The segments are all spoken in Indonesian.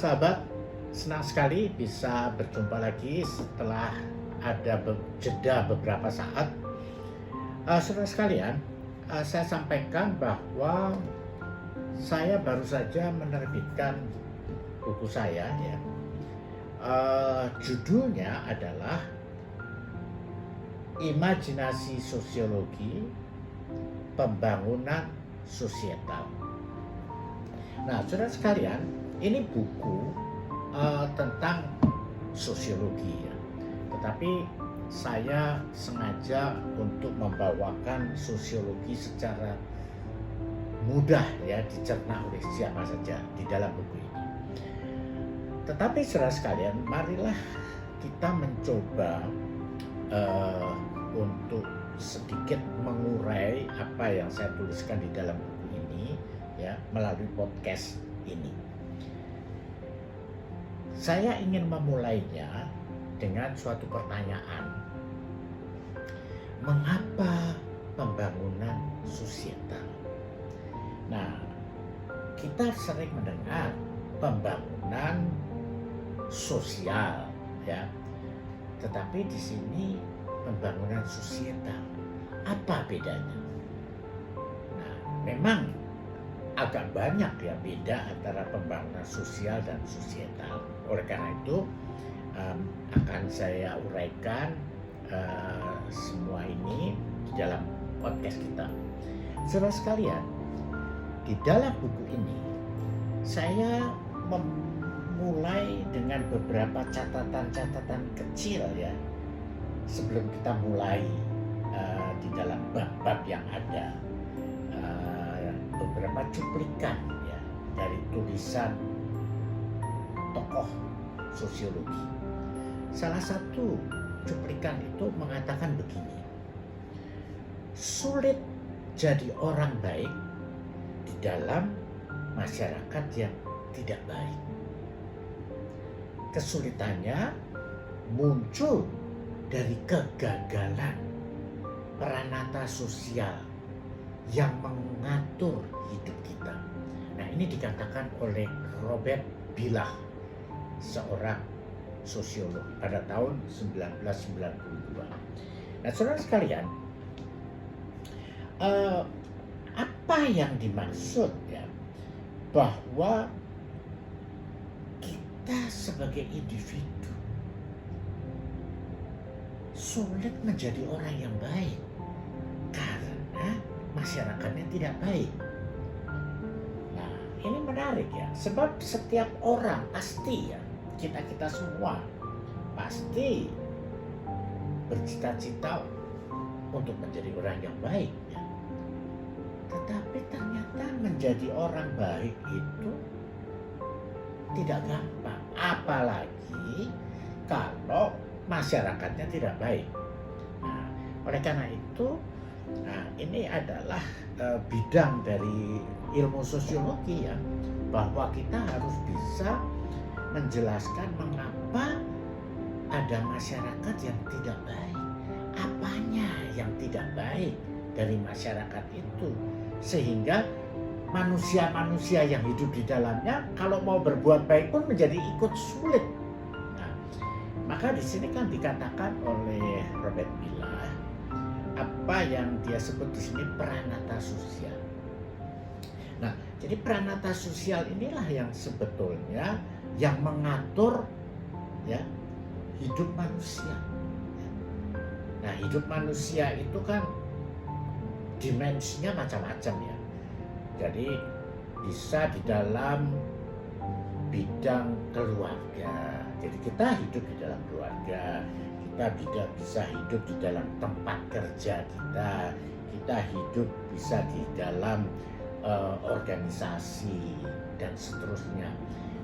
sahabat, senang sekali bisa berjumpa lagi setelah ada jeda beberapa saat. Saudara sekalian, saya sampaikan bahwa saya baru saja menerbitkan buku saya ya. Judulnya adalah Imajinasi Sosiologi Pembangunan Sosietal. Nah, saudara sekalian, ini buku tentang sosiologi ya. Tetapi saya sengaja untuk membawakan sosiologi secara mudah ya, dicerna oleh siapa saja di dalam buku ini. Tetapi saudara sekalian, marilah kita mencoba untuk sedikit mengurai apa yang saya tuliskan di dalam buku ini ya, melalui podcast ini. Saya ingin memulainya dengan suatu pertanyaan. Mengapa pembangunan sosietal? Nah, kita sering mendengar pembangunan sosial ya. Tetapi di sini pembangunan sosietal. Apa bedanya? Nah, memang agak banyak ya beda antara pembangunan sosial dan sosietal. Oleh karena itu akan saya uraikan semua ini di dalam podcast kita. Saudara sekalian, di dalam buku ini saya memulai dengan beberapa catatan-catatan kecil ya, sebelum kita mulai di dalam bab-bab yang ada. Beberapa cuplikan ya dari tulisan tokoh sosiologi. Salah satu cuplikan itu mengatakan begini: sulit jadi orang baik di dalam masyarakat yang tidak baik. Kesulitannya muncul dari kegagalan peranata sosial yang mengatur hidup kita. Nah, ini dikatakan oleh Robert Billah, seorang sosiolog pada tahun 1992. Nah, saudara sekalian, apa yang dimaksud ya bahwa kita sebagai individu sulit menjadi orang yang baik karena masyarakatnya tidak baik. Nah, ini menarik ya, sebab setiap orang pasti ya, kita semua pasti bercita-cita untuk menjadi orang yang baik ya. Tetapi ternyata menjadi orang baik itu tidak gampang, apalagi kalau masyarakatnya tidak baik. Nah, oleh karena itu, ini adalah bidang dari ilmu sosiologi ya, bahwa kita harus bisa menjelaskan mengapa ada masyarakat yang tidak baik, apanya yang tidak baik dari masyarakat itu, sehingga manusia-manusia yang hidup di dalamnya kalau mau berbuat baik pun menjadi ikut sulit. Nah, maka di sini kan dikatakan oleh Robert Billah apa yang dia sebut di sini peranata sosial. Nah, jadi peranata sosial inilah yang sebetulnya yang mengatur ya hidup manusia. Nah, hidup manusia itu kan dimensinya macam-macam ya. Jadi bisa di dalam bidang keluarga. Jadi kita hidup di dalam keluarga, kita bisa hidup di dalam tempat kerja kita hidup bisa di dalam organisasi dan seterusnya.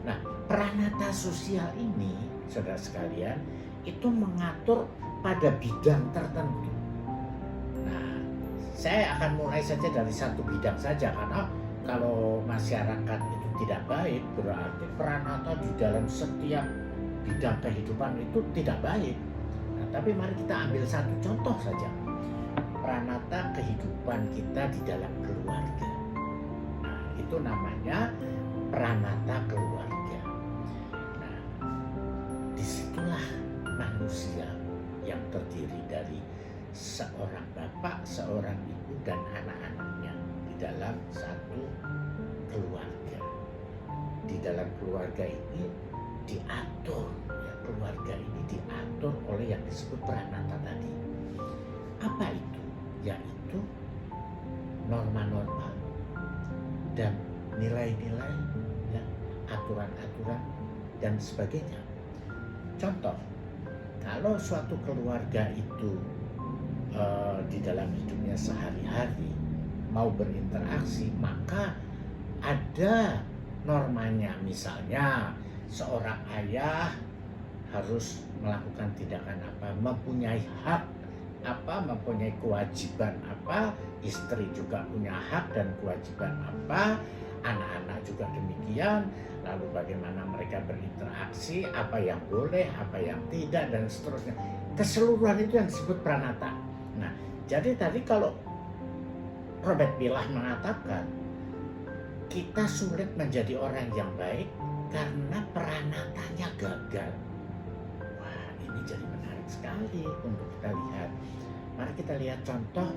Nah, peranata sosial ini, saudara sekalian, itu mengatur pada bidang tertentu. Nah, saya akan mulai saja dari satu bidang saja, karena kalau masyarakat itu tidak baik, berarti peranata di dalam setiap bidang kehidupan itu tidak baik. Nah, tapi mari kita ambil satu contoh saja, peranata kehidupan kita di dalam keluarga. Nah, itu namanya peranata keluarga. itulah manusia yang terdiri dari seorang bapak, seorang ibu, dan anak-anaknya di dalam satu keluarga. Di dalam keluarga ini diatur, ya, keluarga ini diatur oleh yang disebut pranata tadi. Apa itu? Yaitu norma-norma dan nilai-nilai, ya, aturan-aturan dan sebagainya. Contoh, kalau suatu keluarga itu di dalam hidupnya sehari-hari mau berinteraksi, maka ada normanya. Misalnya seorang ayah harus melakukan tindakan apa, mempunyai hak apa, mempunyai kewajiban apa, istri juga punya hak dan kewajiban apa, anak-anak juga demikian. Lalu bagaimana mereka berinteraksi, apa yang boleh, apa yang tidak, dan seterusnya. Keseluruhan itu yang disebut pranata. Nah, jadi tadi kalau Robert Pilah mengatakan kita sulit menjadi orang yang baik karena pranatanya gagal. Wah, ini jadi menarik sekali untuk kita lihat. Mari kita lihat contoh,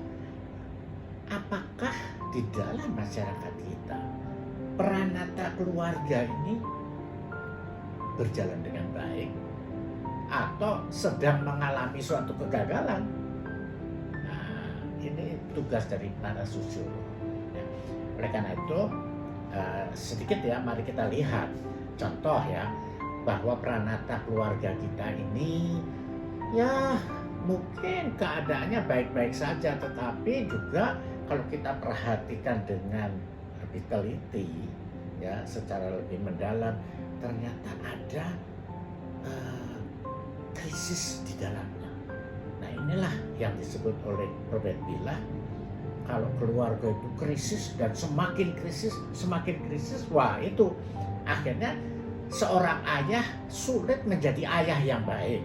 apakah di dalam masyarakat kita pranata keluarga ini berjalan dengan baik atau sedang mengalami suatu kegagalan. Nah, ini tugas dari para sosiolog. Ya. Oleh karena itu, sedikit ya, mari kita lihat contoh ya, bahwa pranata keluarga kita ini ya mungkin keadaannya baik-baik saja, tetapi juga kalau kita perhatikan dengan lebih teliti, ya, secara lebih mendalam, ternyata ada krisis di dalamnya. Nah, inilah yang disebut oleh Robert Pilah, kalau keluarga itu krisis dan semakin krisis, wah itu akhirnya seorang ayah sulit menjadi ayah yang baik,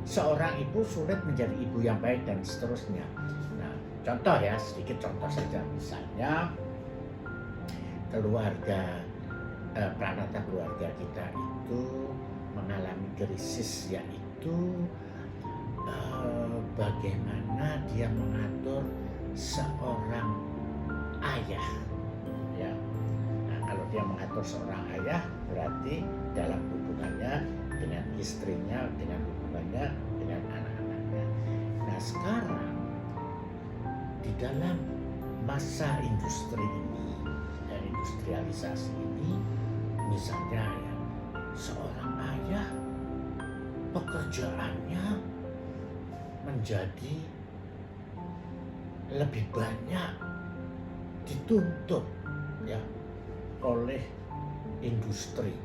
seorang ibu sulit menjadi ibu yang baik, dan seterusnya. Nah, contoh ya, sedikit contoh saja, misalnya keluarga, pranata keluarga kita itu mengalami krisis, yaitu bagaimana dia mengatur seorang ayah, ya. Nah, kalau dia mengatur seorang ayah, berarti dalam hubungannya dengan istrinya, dengan hubungannya dengan anak-anaknya. Nah, sekarang di dalam masa industri ini, industrialisasi ini, misalnya ya, seorang ayah pekerjaannya menjadi lebih banyak dituntut, ya, oleh industri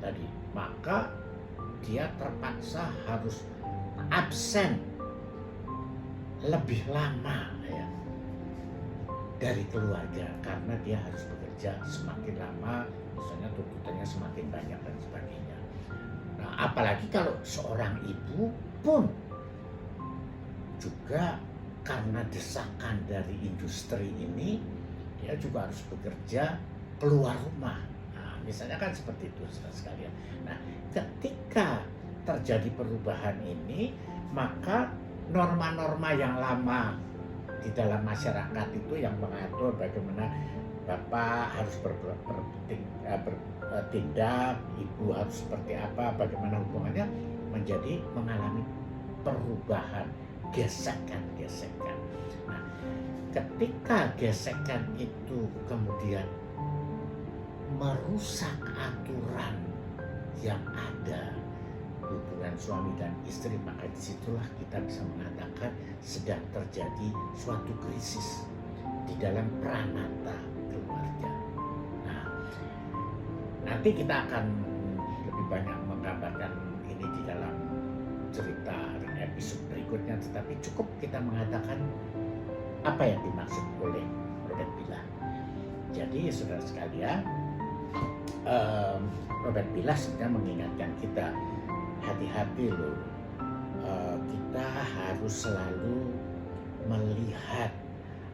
tadi, maka dia terpaksa harus absen lebih lama, ya, dari keluarga karena dia harus bekerja semakin lama, misalnya tuntutannya semakin banyak dan sebagainya. Nah, apalagi kalau seorang ibu pun juga karena desakan dari industri ini, dia juga harus bekerja keluar rumah. Nah, misalnya kan seperti itu, saudara sekalian. Nah, ketika terjadi perubahan ini, maka norma-norma yang lama di dalam masyarakat itu yang mengatur bagaimana bapak harus bertindak, ibu harus seperti apa, bagaimana hubungannya, menjadi mengalami perubahan, gesekan. Nah, ketika gesekan itu kemudian merusak aturan yang ada hubungan suami dan istri, maka disitulah kita bisa mengatakan sedang terjadi suatu krisis di dalam pranata keluarga. Nah, nanti kita akan lebih banyak menggambarkan ini di dalam cerita episode berikutnya, tetapi cukup kita mengatakan apa yang dimaksud oleh Robert Pilah. Jadi saudara sekalian, Robert Pilah sebenarnya mengingatkan kita, hati-hati loh, kita harus selalu melihat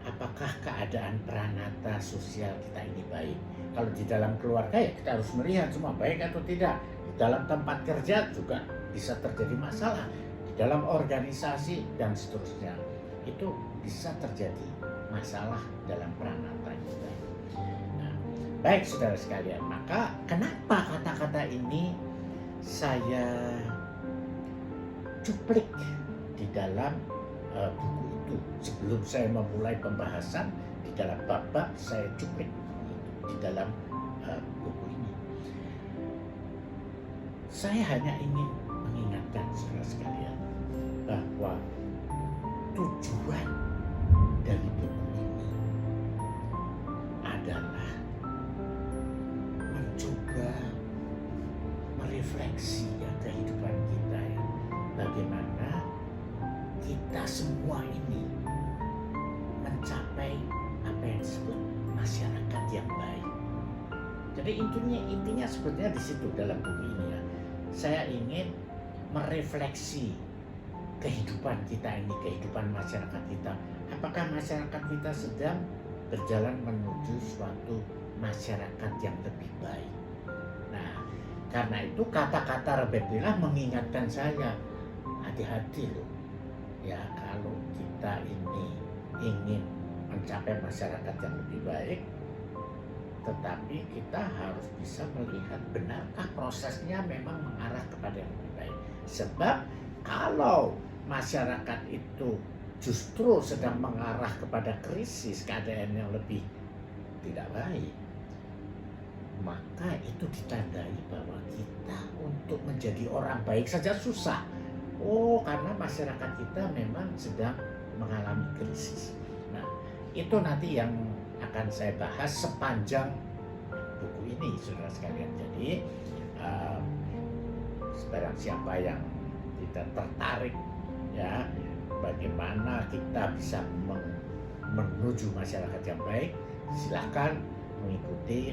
apakah keadaan pranata sosial kita ini baik. Kalau di dalam keluarga ya kita harus melihat semua baik atau tidak. Di dalam tempat kerja juga bisa terjadi masalah di dalam organisasi dan seterusnya. Itu bisa terjadi masalah dalam peranata kita. Nah, baik saudara sekalian, maka kenapa kata-kata ini saya cuplik di dalam buku itu? Sebelum saya memulai pembahasan di dalam bab-bab, saya cuplik di dalam buku ini. Saya hanya ingin mengingatkan saudara sekalian bahwa tujuan dari buku ini adalah mencoba merefleksi ya kehidupan kita ya. Bagaimana kita semua ini mencapai apa yang disebut masyarakat yang baik. Jadi intinya sebetulnya di situ dalam buku ini ya. Saya ingin merefleksi kehidupan kita ini, kehidupan masyarakat kita. Apakah masyarakat kita sedang berjalan menuju suatu masyarakat yang lebih baik? Nah, karena itu kata-kata Rebecca mengingatkan saya, hati-hati loh. Ya, kalau kita ini ingin mencapai masyarakat yang lebih baik, tetapi kita harus bisa melihat benarkah prosesnya memang mengarah kepada yang lebih baik. Sebab kalau masyarakat itu justru sedang mengarah kepada krisis, keadaan yang lebih tidak baik, maka itu ditandai bahwa kita untuk menjadi orang baik saja susah. Oh, karena masyarakat kita memang sedang mengalami krisis. Nah, itu nanti yang akan saya bahas sepanjang buku ini, saudara sekalian. Jadi barang siapa yang tidak tertarik ya, bagaimana kita bisa menuju masyarakat yang baik, silakan mengikuti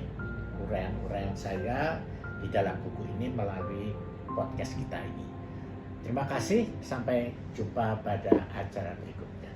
uraian-uraian saya di dalam buku ini melalui podcast kita ini. Terima kasih, sampai jumpa pada acara berikutnya.